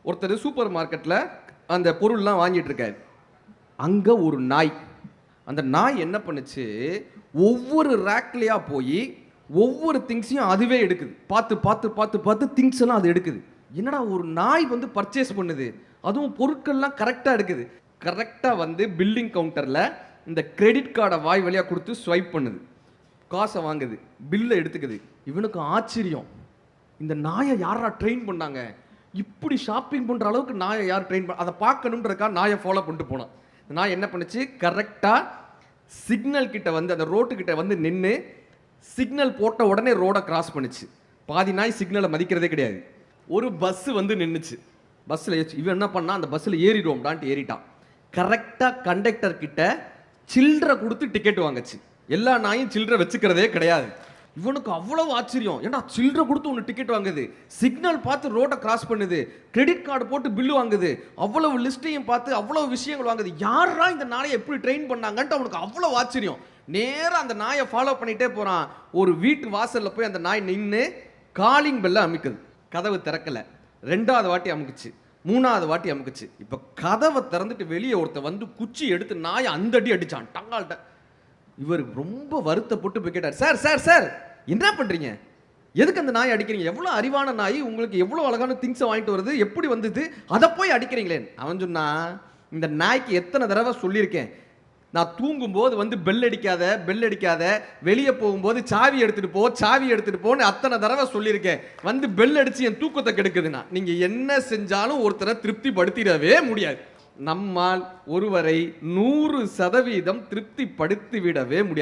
ஒருத்தர் சூப்பர் மார்க்கெட்டில் அந்த பொருள்லாம் வாங்கிட்டு இருக்காரு. அங்கே ஒரு நாய். அந்த நாய் என்ன பண்ணுச்சு, ஒவ்வொரு ரேக்லையா போய் ஒவ்வொரு திங்ஸையும் அதுவே எடுக்குது. பார்த்து பார்த்து பார்த்து பார்த்து திங்ஸ் எல்லாம் அது எடுக்குது. என்னடா ஒரு நாய் வந்து பர்ச்சேஸ் பண்ணுது, அதுவும் பொருட்கள்லாம் கரெக்டாக எடுக்குது. கரெக்டாக வந்து பில்லிங் கவுண்டரில் இந்த கிரெடிட் கார்டை வாய் வழியாக கொடுத்து ஸ்வைப் பண்ணுது, காசை வாங்குது, பில்லை எடுத்துக்குது. இவனுக்கு ஆச்சரியம், இந்த நாயை யாரா ட்ரெயின் பண்ணாங்க, இப்படி ஷாப்பிங் பண்ணுற அளவுக்கு நாயை யார் ட்ரெயின் பண்ண, அதை பார்க்கணுன்றக்கா நாயை ஃபாலோ பண்ணிட்டு போனான். இந்த நாய் என்ன பண்ணுச்சு, கரெக்டாக சிக்னல் கிட்ட வந்து அந்த ரோட்டு கிட்ட வந்து நின்று சிக்னல் போட்ட உடனே ரோடை கிராஸ் பண்ணுச்சு. பாதி நாய் சிக்னலை மதிக்கிறதே கிடையாது. ஒரு பஸ் வந்து நின்றுச்சு. பஸ்ஸில் இவன் என்ன பண்ணா, அந்த பஸ்ஸில் ஏறிடுவோம்டான்ட்டு ஏறிட்டான். கரெக்டாக கண்டக்டர் கிட்ட சில்லறை கொடுத்து டிக்கெட் வாங்குச்சு. எல்லா நாயும் சில்லறை வச்சுக்கிறதே கிடையாது. இவனுக்கு அவ்வளவு ஆச்சரியம், ஏன்னா சில்லறை கொடுத்து ஒன்று டிக்கெட் வாங்குது, சிக்னல் பார்த்து ரோட்டை கிராஸ் பண்ணுது, கிரெடிட் கார்டு போட்டு பில்லு வாங்குது, அவ்வளவு லிஸ்ட்டையும் பார்த்து அவ்வளவு விஷயங்கள் வாங்குது. யாரா இந்த நாயை எப்படி ட்ரெயின் பண்ணாங்கன்ட்டு அவனுக்கு அவ்வளவு ஆச்சரியம். நேராக அந்த நாயை ஃபாலோ பண்ணிட்டே போறான். ஒரு வீட்டு வாசல்ல போய் அந்த நாய் நின்று காலிங் பெல்ல அமுக்குது. கதவு திறக்கல. 2வது வாட்டி அமுக்குச்சு, 3வது வாட்டி அமுக்குச்சு. இப்போ கதவை திறந்துட்டு வெளியே ஒருத்தர் வந்து குச்சி எடுத்து நாயை அந்த அடி அடிச்சான் டங்கால்ட்ட. இவர் ரொம்ப வருத்தப்பட்டு போய் கேட்டார், சார் சார் சார் என்ன பண்றீங்க, எதுக்கு அந்த நாயை அடிக்கிறீங்க, எவ்வளோ அறிவான நாய், உங்களுக்கு எவ்வளோ அழகான திங்ஸை வாங்கிட்டு வருது, எப்படி வந்தது, அதை போய் அடிக்கிறீங்களே. அவன் சொன்னா, இந்த நாய்க்கு எத்தனை தடவை சொல்லியிருக்கேன், நான் தூங்கும்போது வந்து பெல் அடிக்காத பெல் அடிக்காத, வெளியே போகும்போது சாவி எடுத்துட்டு போன்னு அத்தனை தடவை சொல்லியிருக்கேன், வந்து பெல் அடிச்சு என் தூக்கத்தை கெடுக்குதுன்னா. நீங்க என்ன செஞ்சாலும் ஒருத்தரை திருப்தி படுத்திடவே முடியாது. நம்மால் ஒருவரை 100% திருப்தி படுத்திவிடவே முடியாது.